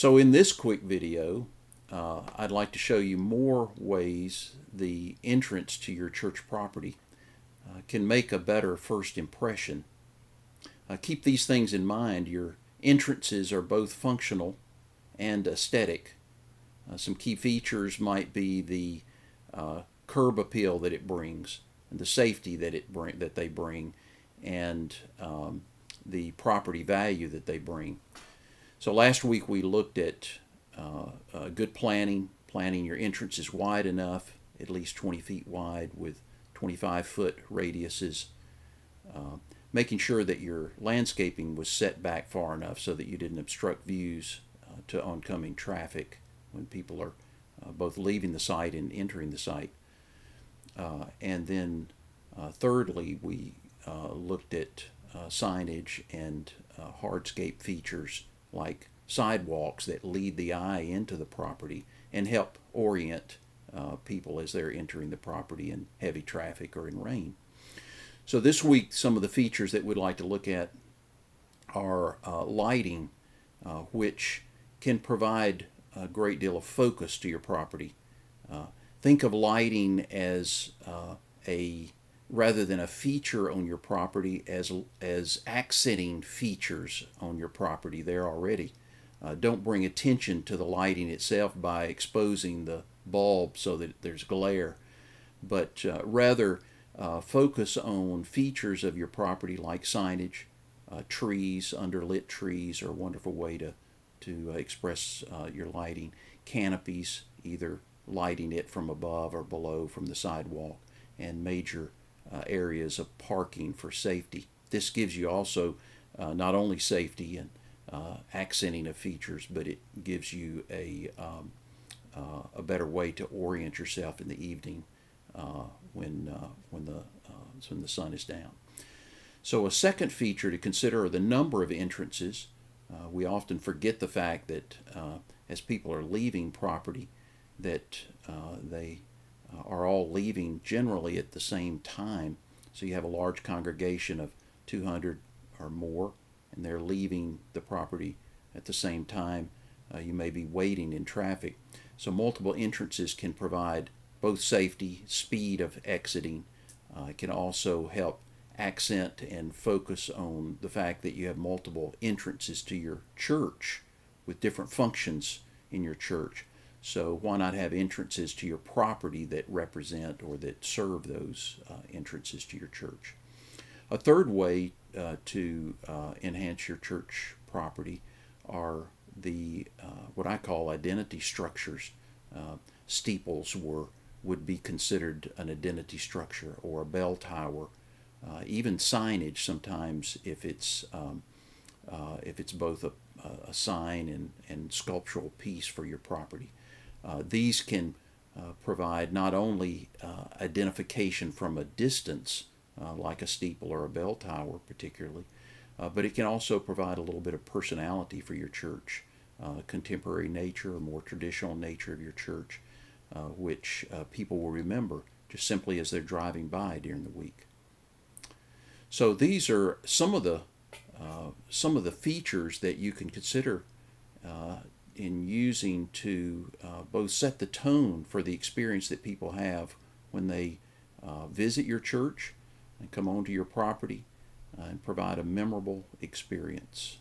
So in this quick video, I'd like to show you more ways the entrance to your church property can make a better first impression. Keep these things in mind. Your entrances are both functional and aesthetic. Some key features might be the curb appeal that it brings, and the safety that they bring, and the property value that they bring. So last week we looked at good planning your entrances wide enough, at least 20 feet wide with 25-foot radiuses, making sure that your landscaping was set back far enough so that you didn't obstruct views to oncoming traffic when people are both leaving the site and entering the site. And then thirdly, we looked at signage and hardscape features like sidewalks that lead the eye into the property and help orient people as they're entering the property in heavy traffic or in rain. So this week, some of the features that we'd like to look at are lighting, which can provide a great deal of focus to your property. Think of lighting as rather than a feature on your property, as accenting features on your property there already. Don't bring attention to the lighting itself by exposing the bulb so that there's glare, but rather focus on features of your property like signage. Trees, underlit trees are a wonderful way to express your lighting. Canopies, either lighting it from above or below from the sidewalk, and major areas of parking for safety. This gives you also not only safety and accenting of features, but it gives you a better way to orient yourself in the evening when the sun is down. So a second feature to consider are the number of entrances. We often forget the fact that as people are leaving property, that they are all leaving generally at the same time. So you have a large congregation of 200 or more, and they're leaving the property at the same time. You may be waiting in traffic. So multiple entrances can provide both safety, speed of exiting. It can also help accent and focus on the fact that you have multiple entrances to your church with different functions in your church. So why not have entrances to your property that represent or that serve those entrances to your church? A third way to enhance your church property are the what I call identity structures. Steeples would be considered an identity structure, or a bell tower. Even signage sometimes, if it's both a sign and sculptural piece for your property. These can provide not only identification from a distance, like a steeple or a bell tower particularly, but it can also provide a little bit of personality for your church, contemporary nature or more traditional nature of your church, which people will remember just simply as they're driving by during the week. So these are some of the features that you can consider in using to both set the tone for the experience that people have when they visit your church and come onto your property and provide a memorable experience.